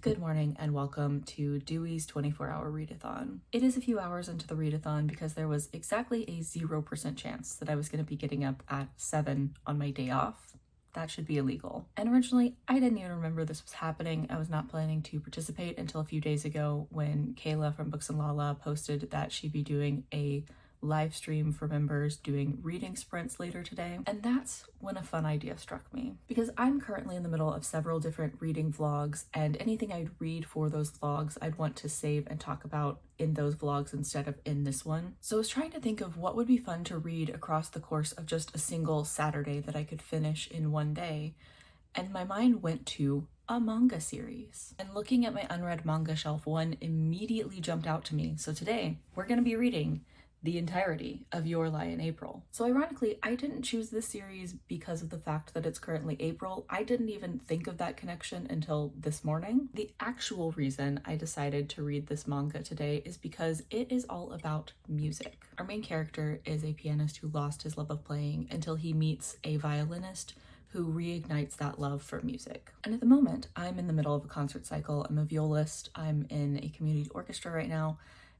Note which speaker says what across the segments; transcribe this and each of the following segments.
Speaker 1: Good morning and welcome to Dewey's 24-hour readathon. It is a few hours into the readathon because there was exactly a 0% chance that I was going to be getting up at 7 on my day off. That should be illegal. And originally, I didn't even remember this was happening. I was not planning to participate until a few days ago when Kayla from Books and Lala posted that she'd be doing a live stream for members doing reading sprints later today. And that's when a fun idea struck me. Because I'm currently in the middle of several different reading vlogs, and anything I'd read for those vlogs, I'd want to save and talk about in those vlogs instead of in this one. So I was trying to think of what would be fun to read across the course of just a single Saturday that I could finish in one day. And my mind went to a manga series. And looking at my unread manga shelf, one immediately jumped out to me. So today, we're going to be reading the entirety of Your Lie in April. So ironically, I didn't choose this series because of the fact that it's currently April. I didn't even think of that connection until this morning. The actual reason I decided to read this manga today is because it is all about music. Our main character is a pianist who lost his love of playing until he meets a violinist who reignites that love for music. And at the moment, I'm in the middle of a concert cycle. I'm a violist. I'm in a community orchestra right now,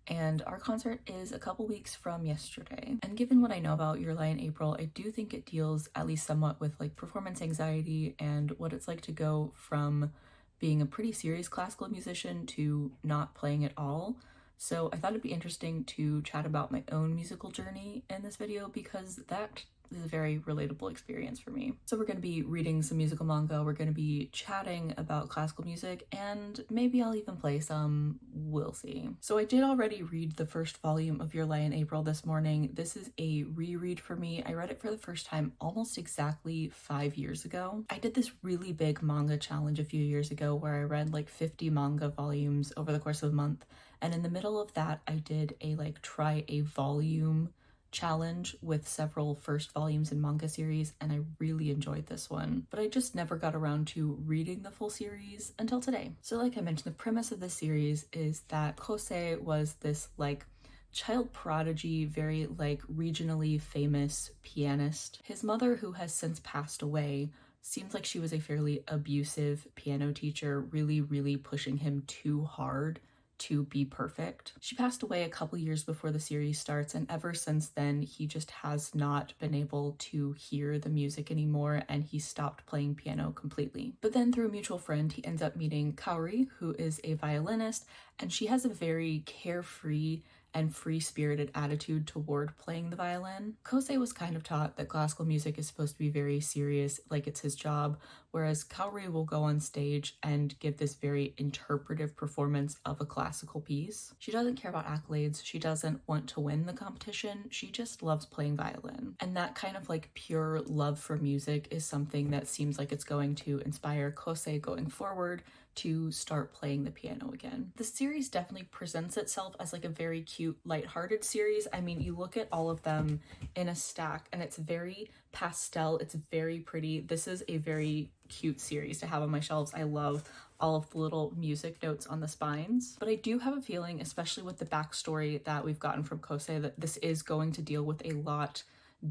Speaker 1: and our concert is a couple weeks from yesterday. And given what I know about Your Lie in April, I do think it deals at least somewhat with like performance anxiety and what it's like to go from being a pretty serious classical musician to not playing at all. So I thought it'd be interesting to chat about my own musical journey in this video because that is a very relatable experience for me. So we're going to be reading some musical manga, we're going to be chatting about classical music, and maybe I'll even play some, we'll see. So I did already read the first volume of Your Lie in April this morning. This is a reread for me. I read it for the first time almost exactly 5 years ago. I did this really big manga challenge a few years ago where I read like 50 manga volumes over the course of a month, and in the middle of that I did a like try a volume challenge with several first volumes in manga series, and I really enjoyed this one, but I just never got around to reading the full series until today. So like I mentioned, the premise of this series is that Kosei was this like child prodigy, very like regionally famous pianist. His mother, who has since passed away, seems like she was a fairly abusive piano teacher, really pushing him too hard to be perfect. She passed away a couple years before the series starts, and ever since then he just has not been able to hear the music anymore, and he stopped playing piano completely. But then through a mutual friend he ends up meeting Kaori, who is a violinist, and she has a very carefree and free-spirited attitude toward playing the violin. Kosei was kind of taught that classical music is supposed to be very serious, like it's his job, whereas Kaori will go on stage and give this very interpretive performance of a classical piece. She doesn't care about accolades, she doesn't want to win the competition, she just loves playing violin. And that kind of like pure love for music is something that seems like it's going to inspire Kosei going forward to start playing the piano again. The series definitely presents itself as like a very cute, lighthearted series. I mean, you look at all of them in a stack and it's very pastel, it's very pretty. This is a very cute series to have on my shelves. I love all of the little music notes on the spines. But I do have a feeling, especially with the backstory that we've gotten from Kosei, that this is going to deal with a lot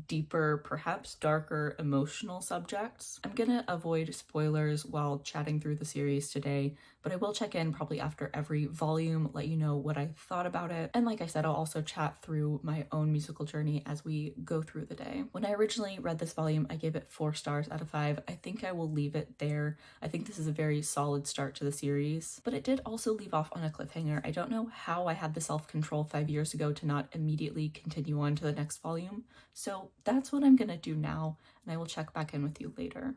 Speaker 1: deeper, perhaps darker emotional subjects. I'm gonna avoid spoilers while chatting through the series today, but I will check in probably after every volume, let you know what I thought about it. And like I said, I'll also chat through my own musical journey as we go through the day. When I originally read this volume, I gave it 4 stars out of 5. I think I will leave it there. I think this is a very solid start to the series, but it did also leave off on a cliffhanger. I don't know how I had the self-control 5 years ago to not immediately continue on to the next volume. So that's what I'm gonna do now, and I will check back in with you later.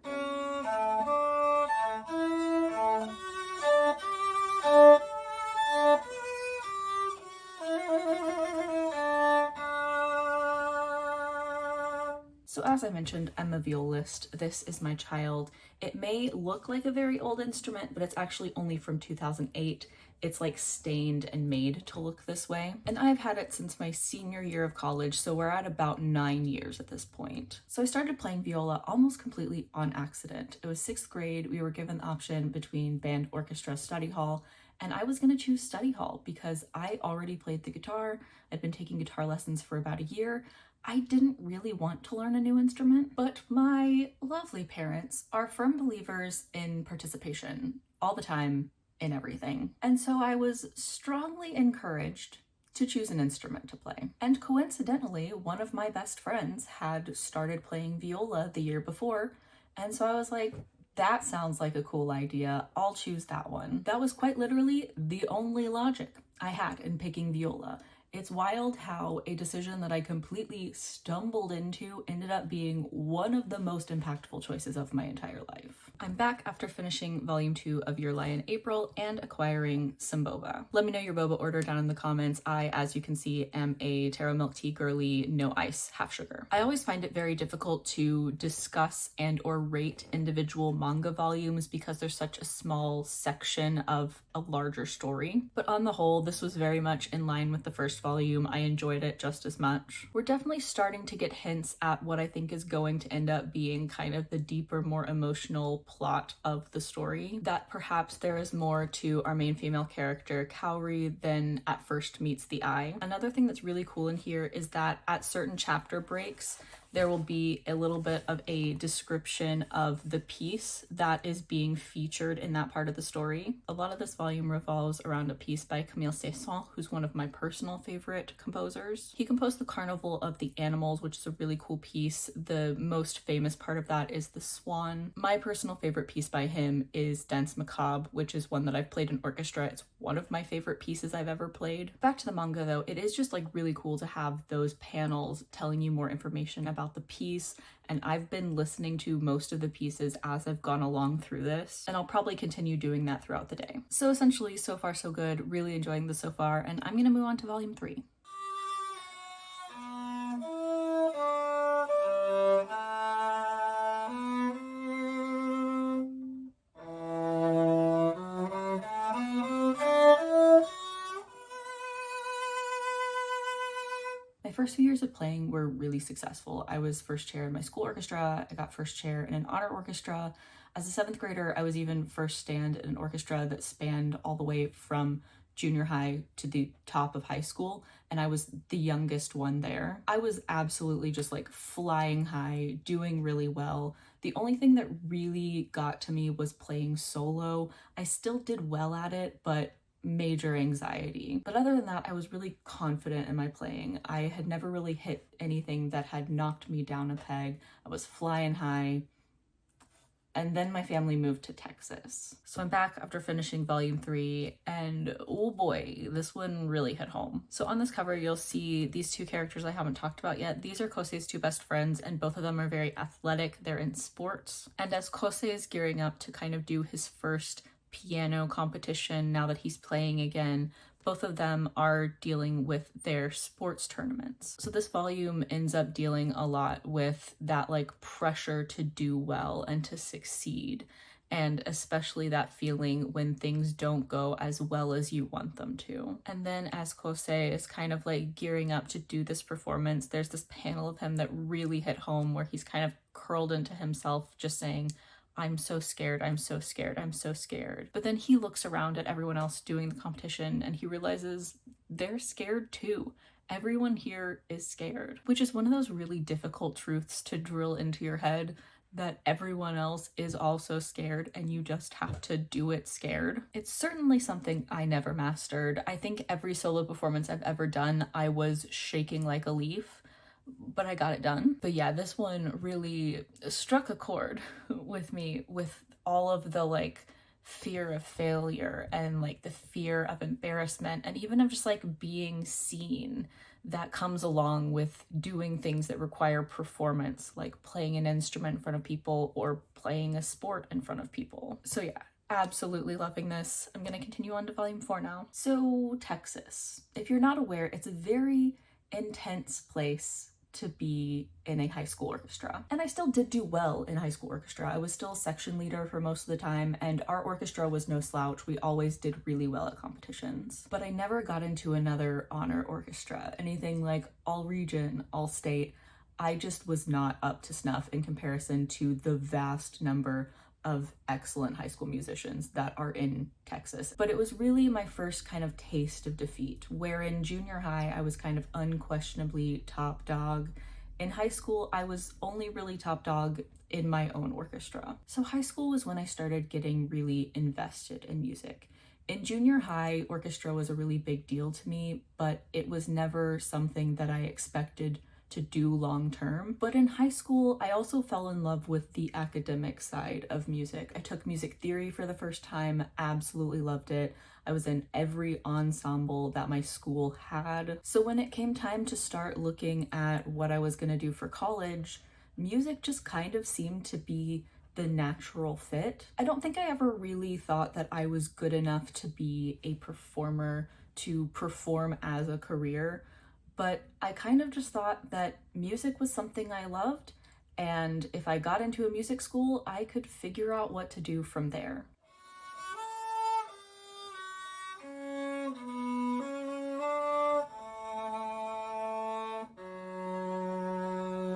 Speaker 1: So as I mentioned, I'm a violist. This is my child. It may look like a very old instrument, but it's actually only from 2008. It's like stained and made to look this way. And I've had it since my senior year of college, so we're at about 9 years at this point. So I started playing viola almost completely on accident. It was 6th grade. We were given the option between band, orchestra, study hall, and I was gonna choose study hall because I already played the guitar. I'd been taking guitar lessons for about a year. I didn't really want to learn a new instrument, but my lovely parents are firm believers in participation all the time, in everything. And so I was strongly encouraged to choose an instrument to play. And coincidentally, one of my best friends had started playing viola the year before, and so I was like, that sounds like a cool idea. I'll choose that one. That was quite literally the only logic I had in picking viola. It's wild how a decision that I completely stumbled into ended up being one of the most impactful choices of my entire life. I'm back after finishing volume 2 of Your Lie in April and acquiring some boba. Let me know your boba order down in the comments. I, as you can see, am a taro milk tea girly, no ice, half sugar. I always find it very difficult to discuss and or rate individual manga volumes because there's such a small section of a larger story. But on the whole, this was very much in line with the first volume. I enjoyed it just as much. We're definitely starting to get hints at what I think is going to end up being kind of the deeper, more emotional plot of the story. That perhaps there is more to our main female character, Kaori, than at first meets the eye. Another thing that's really cool in here is that at certain chapter breaks, there will be a little bit of a description of the piece that is being featured in that part of the story. A lot of this volume revolves around a piece by Camille Saint-Saëns, who's one of my personal favorite composers. He composed the Carnival of the Animals, which is a really cool piece. The most famous part of that is the Swan. My personal favorite piece by him is Danse Macabre, which is one that I've played in orchestra. It's one of my favorite pieces I've ever played. Back to the manga though, it is just like really cool to have those panels telling you more information about the piece, and I've been listening to most of the pieces as I've gone along through this, and I'll probably continue doing that throughout the day. So essentially, so far so good, really enjoying this so far, and I'm gonna move on to volume 3. My first few years of playing were really successful. I was first chair in my school orchestra. I got first chair in an honor orchestra. As a 7th grader, I was even first stand in an orchestra that spanned all the way from junior high to the top of high school, and I was the youngest one there. I was absolutely just like flying high, doing really well. The only thing that really got to me was playing solo. I still did well at it, but major anxiety. But other than that, I was really confident in my playing. I had never really hit anything that had knocked me down a peg. I was flying high. And then my family moved to Texas. So I'm back after finishing volume 3, and oh boy, this one really hit home. So on this cover, you'll see these two characters I haven't talked about yet. These are Kosei's two best friends, and both of them are very athletic. They're in sports. And as Kosei is gearing up to kind of do his first piano competition now that he's playing again, both of them are dealing with their sports tournaments. So this volume ends up dealing a lot with that like pressure to do well and to succeed, and especially that feeling when things don't go as well as you want them to. And then as Kosei is kind of like gearing up to do this performance, there's this panel of him that really hit home where he's kind of curled into himself just saying, I'm so scared, I'm so scared, I'm so scared. But then he looks around at everyone else doing the competition and he realizes they're scared too. Everyone here is scared, which is one of those really difficult truths to drill into your head, that everyone else is also scared and you just have to do it scared. It's certainly something I never mastered. I think every solo performance I've ever done, I was shaking like a leaf, but I got it done. But yeah, this one really struck a chord with me, with all of the like fear of failure and like the fear of embarrassment and even of just like being seen that comes along with doing things that require performance, like playing an instrument in front of people or playing a sport in front of people. So yeah, absolutely loving this. I'm gonna continue on to volume 4 now. So Texas, if you're not aware, it's a very intense place to be in a high school orchestra. And I still did do well in high school orchestra. I was still section leader for most of the time, and our orchestra was no slouch. We always did really well at competitions. But I never got into another honor orchestra, anything like all region, all state. I just was not up to snuff in comparison to the vast number of excellent high school musicians that are in Texas. But it was really my first kind of taste of defeat, where in junior high, I was kind of unquestionably top dog. In high school, I was only really top dog in my own orchestra. So high school was when I started getting really invested in music. In junior high, orchestra was a really big deal to me, but it was never something that I expected to do long term. But in high school, I also fell in love with the academic side of music. I took music theory for the first time, absolutely loved it. I was in every ensemble that my school had. So when it came time to start looking at what I was going to do for college, music just kind of seemed to be the natural fit. I don't think I ever really thought that I was good enough to be a performer, to perform as a career, but I kind of just thought that music was something I loved, and if I got into a music school, I could figure out what to do from there.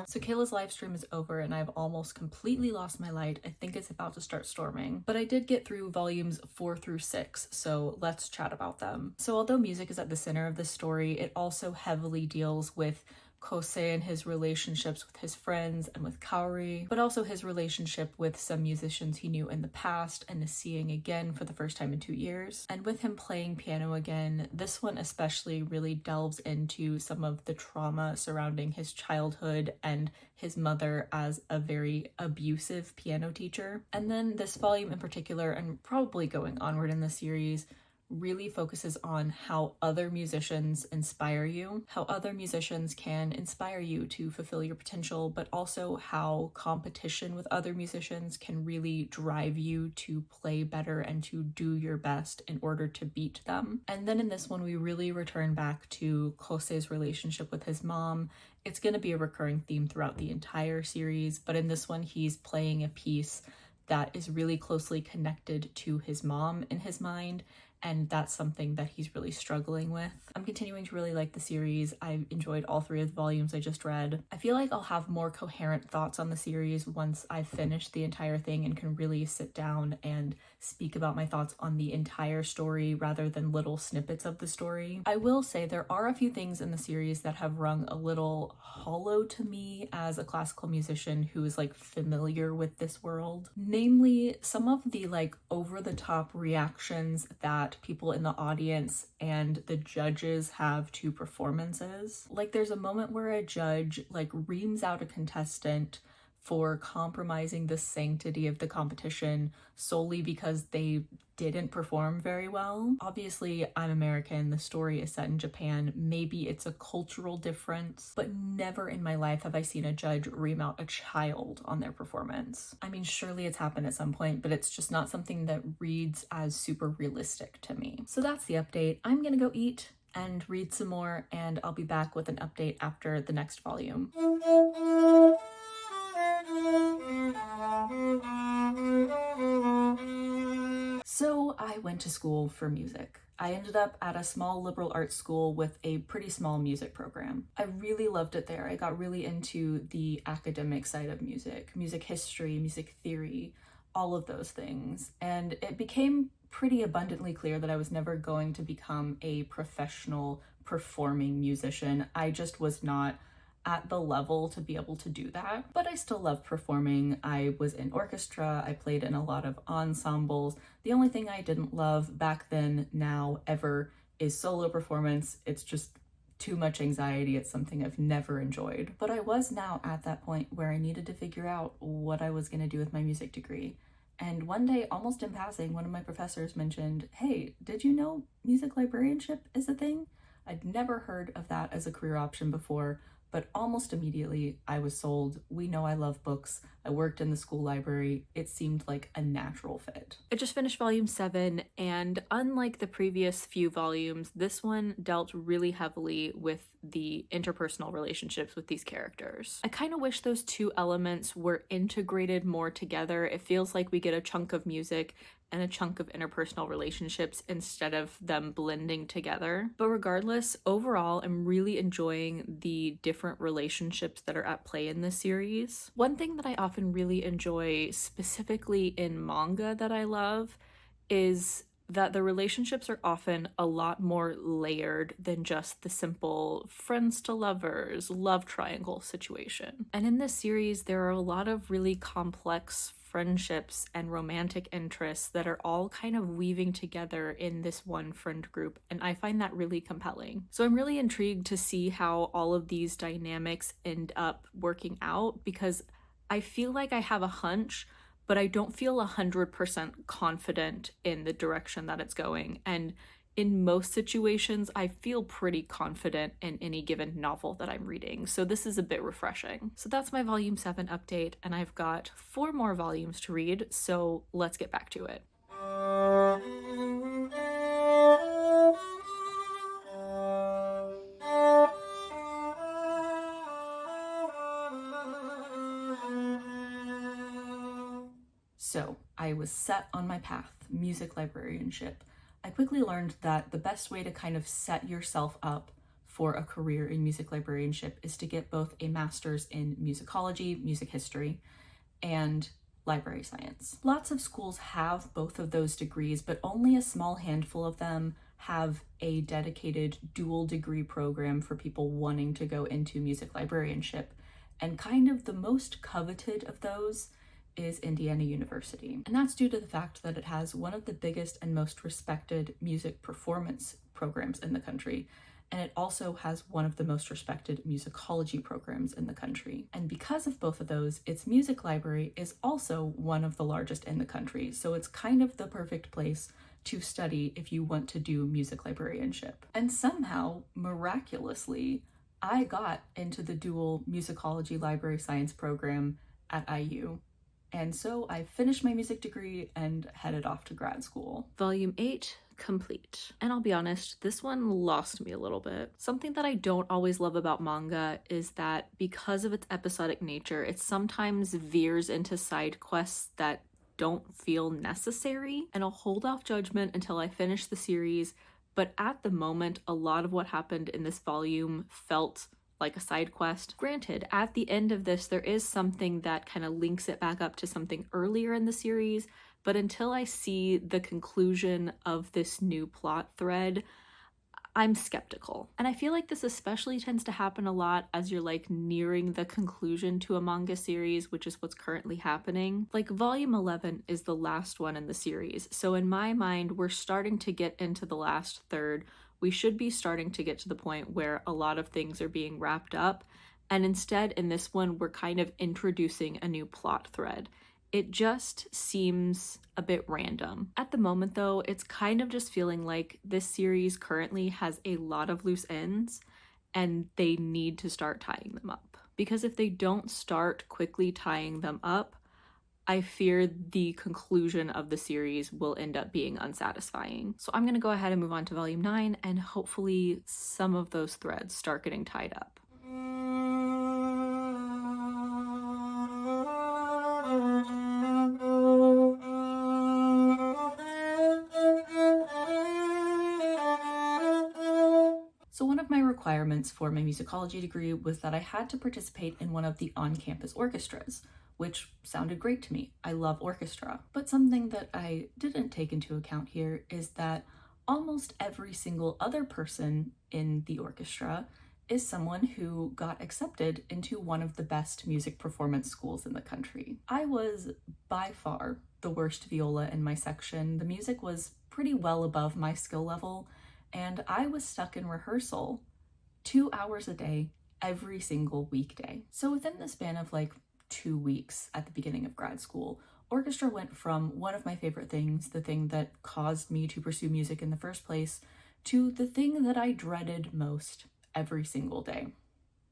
Speaker 1: So Kayla's live stream is over and I've almost completely lost my light. I think it's about to start storming, but I did get through volumes 4 through 6, so let's chat about them. So although music is at the center of this story, it also heavily deals with Kosei and his relationships with his friends and with Kaori, but also his relationship with some musicians he knew in the past and is seeing again for the first time in 2 years. And with him playing piano again, this one especially really delves into some of the trauma surrounding his childhood and his mother as a very abusive piano teacher. And then this volume in particular, and probably going onward in the series, really focuses on how other musicians inspire you, how other musicians can inspire you to fulfill your potential, but also how competition with other musicians can really drive you to play better and to do your best in order to beat them. And then in this one, we really return back to Kosei's relationship with his mom. It's going to be a recurring theme throughout the entire series, but in this one, he's playing a piece that is really closely connected to his mom in his mind, and that's something that he's really struggling with. I'm continuing to really like the series. I've enjoyed all 3 of the volumes I just read. I feel like I'll have more coherent thoughts on the series once I've finished the entire thing and can really sit down and speak about my thoughts on the entire story rather than little snippets of the story. I will say there are a few things in the series that have rung a little hollow to me as a classical musician who is like familiar with this world. Namely, some of the like over-the-top reactions that people in the audience and the judges have to performances. Like there's a moment where a judge like reams out a contestant for compromising the sanctity of the competition solely because they didn't perform very well. Obviously, I'm American, the story is set in Japan, maybe it's a cultural difference, but never in my life have I seen a judge ream out a child on their performance. I mean, surely it's happened at some point, but it's just not something that reads as super realistic to me. So that's the update. I'm gonna go eat and read some more, and I'll be back with an update after the next volume. So I went to school for music. I ended up at a small liberal arts school with a pretty small music program. I really loved it there. I got really into the academic side of music, music history, music theory, all of those things. And it became pretty abundantly clear that I was never going to become a professional performing musician. I just was not at the level to be able to do that, but I still love performing. I was in orchestra, I played in a lot of ensembles. The only thing I didn't love back then, now, ever, is solo performance. It's just too much anxiety. It's something I've never enjoyed. But I was now at that point where I needed to figure out what I was gonna do with my music degree. And one day, almost in passing, one of my professors mentioned, hey, did you know music librarianship is a thing? I'd never heard of that as a career option before, but almost immediately I was sold. We know I love books. I worked in the school library. It seemed like a natural fit. I just finished volume 7, and unlike the previous few volumes, this one dealt really heavily with the interpersonal relationships with these characters. I kind of wish those 2 elements were integrated more together. It feels like we get a chunk of music and a chunk of interpersonal relationships instead of them blending together. But regardless, overall, I'm really enjoying the different relationships that are at play in this series. One thing that I often really enjoy, specifically in manga that I love, is that the relationships are often a lot more layered than just the simple friends to lovers, love triangle situation. And in this series, there are a lot of really complex friendships and romantic interests that are all kind of weaving together in this one friend group, and I find that really compelling. So I'm really intrigued to see how all of these dynamics end up working out, because I feel like I have a hunch, but I don't feel 100% confident in the direction that it's going. And in most situations, I feel pretty confident in any given novel that I'm reading, so this is a bit refreshing. So that's my Volume 7 update, and I've got 4 more volumes to read, so let's get back to it. So I was set on my path, music librarianship. I quickly learned that the best way to kind of set yourself up for a career in music librarianship is to get both a master's in musicology, music history, and library science. Lots of schools have both of those degrees, but only a small handful of them have a dedicated dual degree program for people wanting to go into music librarianship. And kind of the most coveted of those is Indiana University. And that's due to the fact that it has one of the biggest and most respected music performance programs in the country. And it also has one of the most respected musicology programs in the country. And because of both of those, its music library is also one of the largest in the country. So it's kind of the perfect place to study if you want to do music librarianship. And somehow, miraculously, I got into the dual musicology library science program at IU. And so I finished my music degree and headed off to grad school. Volume 8 complete. And I'll be honest, this one lost me a little bit. Something that I don't always love about manga is that because of its episodic nature, it sometimes veers into side quests that don't feel necessary. And I'll hold off judgment until I finish the series, but at the moment, a lot of what happened in this volume felt like a side quest. Granted, at the end of this, there is something that kind of links it back up to something earlier in the series, but until I see the conclusion of this new plot thread, I'm skeptical. And I feel like this especially tends to happen a lot as you're like nearing the conclusion to a manga series, which is what's currently happening. Like Volume 11 is the last one in the series, so in my mind, we're starting to get into the last third. We should be starting to get to the point where a lot of things are being wrapped up, and instead in this one we're kind of introducing a new plot thread. It just seems a bit random. At the moment though, it's kind of just feeling like this series currently has a lot of loose ends and they need to start tying them up. Because if they don't start quickly tying them up, I fear the conclusion of the series will end up being unsatisfying. So I'm going to go ahead and move on to Volume 9, and hopefully some of those threads start getting tied up. So one of my requirements for my musicology degree was that I had to participate in one of the on-campus orchestras, which sounded great to me. I love orchestra. But something that I didn't take into account here is that almost every single other person in the orchestra is someone who got accepted into one of the best music performance schools in the country. I was by far the worst viola in my section. The music was pretty well above my skill level, and I was stuck in rehearsal 2 hours a day, every single weekday. So within the span of like 2 weeks at the beginning of grad school, orchestra went from one of my favorite things, the thing that caused me to pursue music in the first place, to the thing that I dreaded most every single day.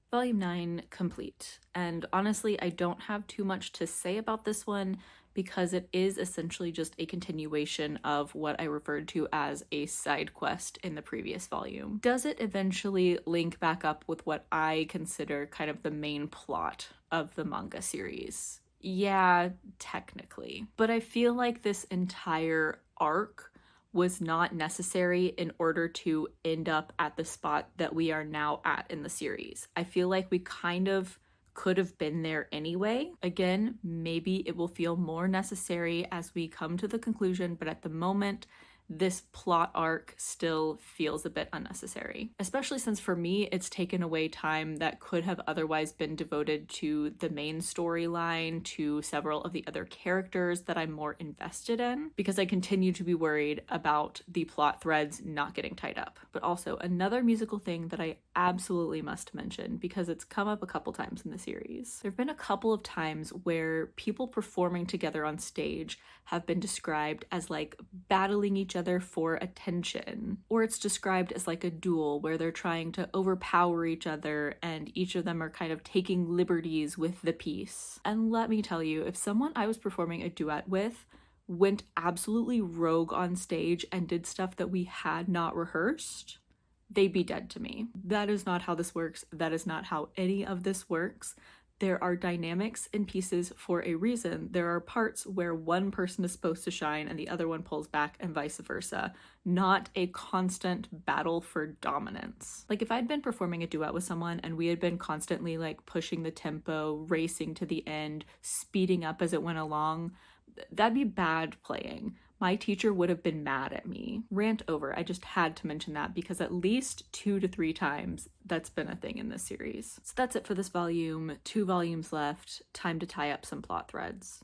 Speaker 1: Volume 9 complete. And honestly, I don't have too much to say about this one because it is essentially just a continuation of what I referred to as a side quest in the previous volume. Does it eventually link back up with what I consider kind of the main plot of the manga series? Yeah, technically. But I feel like this entire arc was not necessary in order to end up at the spot that we are now at in the series. I feel like we kind of could have been there anyway. Again, maybe it will feel more necessary as we come to the conclusion, but at the moment, this plot arc still feels a bit unnecessary, especially since for me it's taken away time that could have otherwise been devoted to the main storyline, to several of the other characters that I'm more invested in, because I continue to be worried about the plot threads not getting tied up. But also another musical thing that I absolutely must mention, because it's come up a couple times in the series. There have been a couple of times where people performing together on stage have been described as like battling each other for attention, or it's described as like a duel where they're trying to overpower each other and each of them are kind of taking liberties with the piece. And let me tell you, if someone I was performing a duet with went absolutely rogue on stage and did stuff that we had not rehearsed, they'd be dead to me. That is not how this works. That is not how any of this works. There are dynamics in pieces for a reason. There are parts where one person is supposed to shine and the other one pulls back and vice versa, not a constant battle for dominance. Like if I'd been performing a duet with someone and we had been constantly like pushing the tempo, racing to the end, speeding up as it went along, that'd be bad playing. My teacher would have been mad at me. Rant over. I just had to mention that because at least 2 to 3 times that's been a thing in this series. So that's it for this volume. 2 volumes left. Time to tie up some plot threads.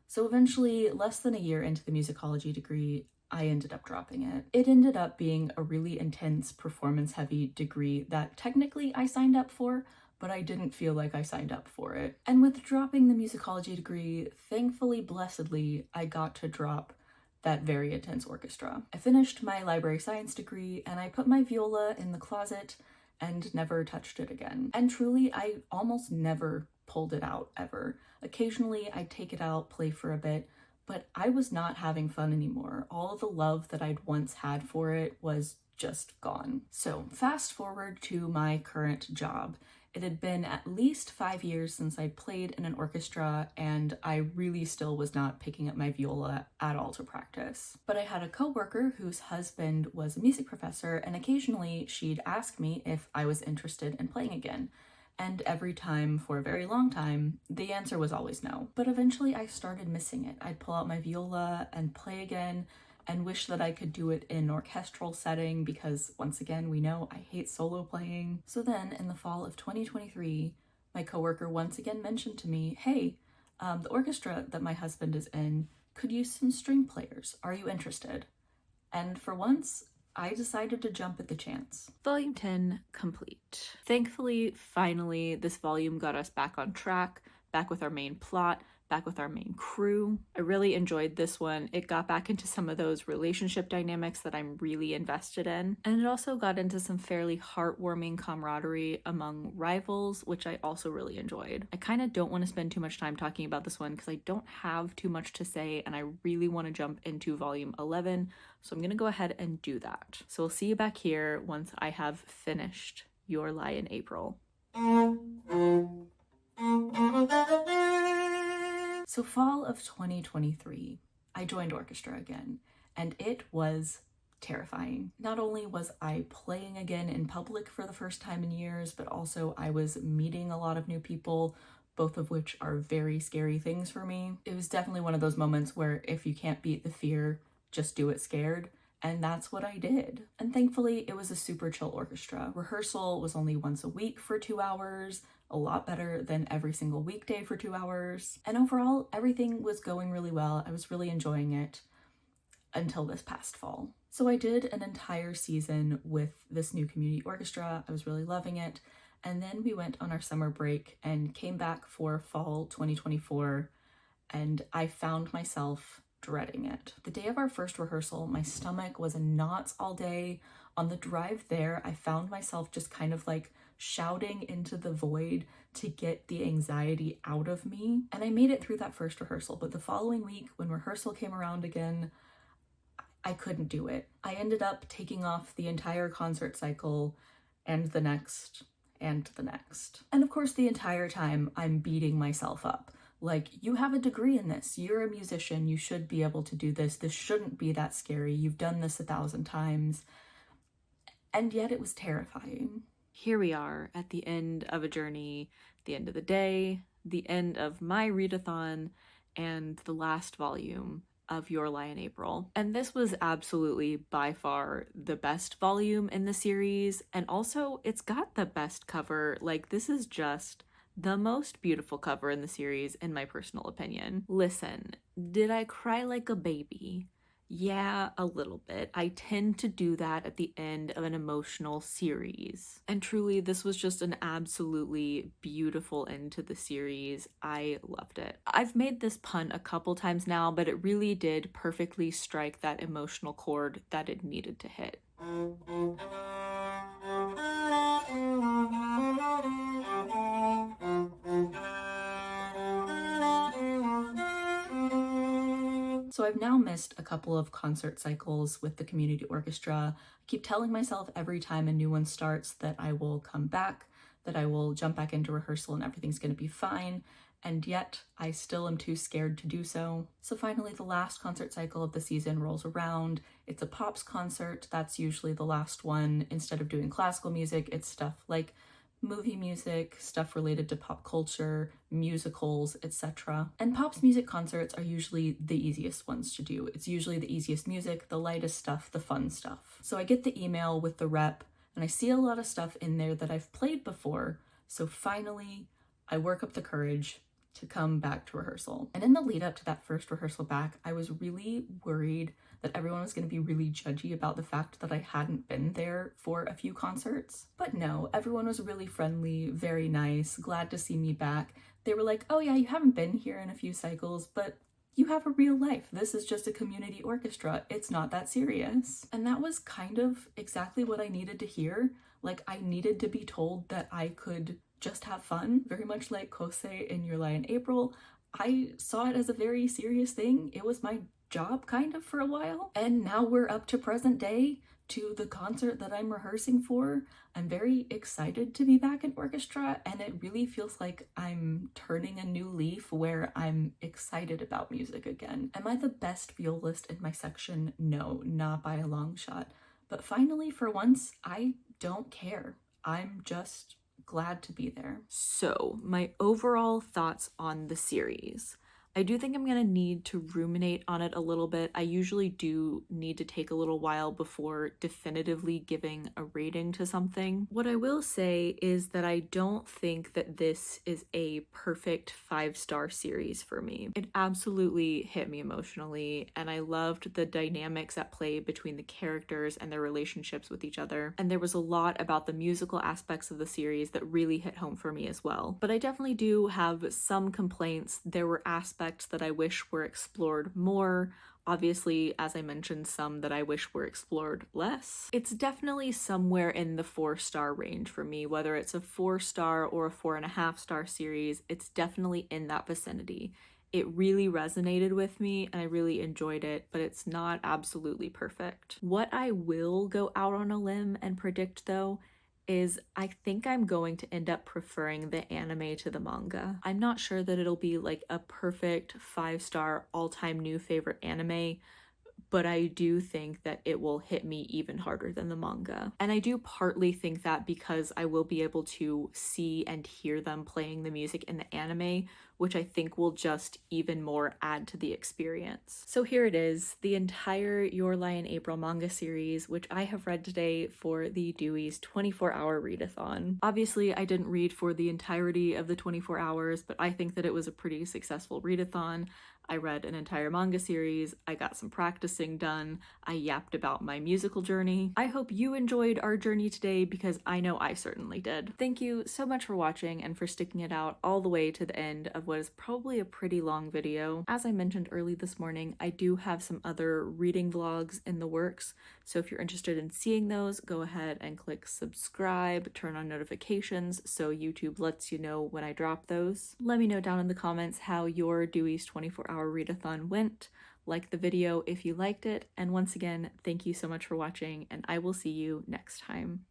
Speaker 1: So eventually, less than a year into the musicology degree, I ended up dropping it. It ended up being a really intense, performance-heavy degree that technically I signed up for, but I didn't feel like I signed up for it. And with dropping the musicology degree, thankfully, blessedly, I got to drop that very intense orchestra. I finished my library science degree and I put my viola in the closet and never touched it again. And truly, I almost never pulled it out ever. Occasionally I'd take it out, play for a bit, but I was not having fun anymore. All of the love that I'd once had for it was just gone. So fast forward to my current job. It had been at least 5 years since I'd played in an orchestra, and I really still was not picking up my viola at all to practice. But I had a coworker whose husband was a music professor, and occasionally she'd ask me if I was interested in playing again. And every time for a very long time, the answer was always no. But eventually I started missing it. I'd pull out my viola and play again and wish that I could do it in an orchestral setting because, once again, we know I hate solo playing. So then, in the fall of 2023, my coworker once again mentioned to me, hey, the orchestra that my husband is in could use some string players. Are you interested? And for once, I decided to jump at the chance. Volume 10 complete. Thankfully, finally, this volume got us back on track, back with our main plot, back with our main crew. I really enjoyed this one. It got back into some of those relationship dynamics that I'm really invested in. And it also got into some fairly heartwarming camaraderie among rivals, which I also really enjoyed. I kind of don't want to spend too much time talking about this one because I don't have too much to say and I really want to jump into volume 11. So I'm going to go ahead and do that. So we'll see you back here once I have finished Your Lie in April. So fall of 2023, I joined orchestra again, and it was terrifying. Not only was I playing again in public for the first time in years, but also I was meeting a lot of new people, both of which are very scary things for me. It was definitely one of those moments where if you can't beat the fear, just do it scared. And that's what I did. And thankfully, it was a super chill orchestra. Rehearsal was only once a week for 2 hours, a lot better than every single weekday for 2 hours. And overall, everything was going really well. I was really enjoying it until this past fall. So I did an entire season with this new community orchestra. I was really loving it. And then we went on our summer break and came back for fall 2024. And I found myself dreading it. The day of our first rehearsal, my stomach was in knots all day. On the drive there, I found myself just kind of like shouting into the void to get the anxiety out of me. And I made it through that first rehearsal, but the following week when rehearsal came around again, I couldn't do it. I ended up taking off the entire concert cycle and the next and the next. And of course, the entire time I'm beating myself up. Like, you have a degree in this, you're a musician, you should be able to do this, this shouldn't be that scary, you've done this 1,000 times. And yet it was terrifying. Here we are at the end of a journey, the end of the day, the end of my readathon, and the last volume of Your Lie in April. And this was absolutely by far the best volume in the series, and also it's got the best cover. Like, this is just the most beautiful cover in the series, in my personal opinion. Listen, did I cry like a baby? Yeah, a little bit. I tend to do that at the end of an emotional series. And truly, this was just an absolutely beautiful end to the series. I loved it. I've made this pun a couple times now, but it really did perfectly strike that emotional chord that it needed to hit. So I've now missed a couple of concert cycles with the community orchestra. I keep telling myself every time a new one starts that I will come back, that I will jump back into rehearsal and everything's going to be fine, and yet I still am too scared to do so. So finally, the last concert cycle of the season rolls around. It's a pops concert. That's usually the last one. Instead of doing classical music, it's stuff like movie music, stuff related to pop culture, musicals, etc. And pop's music concerts are usually the easiest ones to do. It's usually the easiest music, the lightest stuff, the fun stuff. So I get the email with the rep, and I see a lot of stuff in there that I've played before. So finally, I work up the courage to come back to rehearsal. And in the lead up to that first rehearsal back, I was really worried that everyone was going to be really judgy about the fact that I hadn't been there for a few concerts. But no, everyone was really friendly, very nice, glad to see me back. They were like, oh yeah, you haven't been here in a few cycles, but you have a real life. This is just a community orchestra. It's not that serious. And that was kind of exactly what I needed to hear. Like, I needed to be told that I could just have fun, very much like Kosei in Your Lie in April. I saw it as a very serious thing. It was my job kind of for a while. And now we're up to present day, to the concert that I'm rehearsing for. I'm very excited to be back in orchestra, and it really feels like I'm turning a new leaf where I'm excited about music again. Am I the best violist in my section? No, not by a long shot. But finally, for once, I don't care. I'm just glad to be there. So, my overall thoughts on the series. I do think I'm gonna need to ruminate on it a little bit. I usually do need to take a little while before definitively giving a rating to something. What I will say is that I don't think that this is a perfect 5-star series for me. It absolutely hit me emotionally, and I loved the dynamics at play between the characters and their relationships with each other. And there was a lot about the musical aspects of the series that really hit home for me as well. But I definitely do have some complaints. There were aspects that I wish were explored more. Obviously, as I mentioned, some that I wish were explored less. It's definitely somewhere in the 4-star range for me, whether it's a 4-star or a 4.5-star series, it's definitely in that vicinity. It really resonated with me and I really enjoyed it, but it's not absolutely perfect. What I will go out on a limb and predict though is I think I'm going to end up preferring the anime to the manga. I'm not sure that it'll be like a perfect 5-star all-time new favorite anime, but I do think that it will hit me even harder than the manga. And I do partly think that because I will be able to see and hear them playing the music in the anime, which I think will just even more add to the experience. So here it is, the entire Your Lie in April manga series, which I have read today for the Dewey's 24-hour readathon. Obviously, I didn't read for the entirety of the 24 hours, but I think that it was a pretty successful readathon. I read an entire manga series, I got some practicing done, I yapped about my musical journey. I hope you enjoyed our journey today because I know I certainly did. Thank you so much for watching and for sticking it out all the way to the end of what is probably a pretty long video. As I mentioned early this morning, I do have some other reading vlogs in the works, so if you're interested in seeing those, go ahead and click subscribe, turn on notifications so YouTube lets you know when I drop those. Let me know down in the comments how your Dewey's 24-hour readathon went. Like the video if you liked it, and once again, thank you so much for watching, and I will see you next time.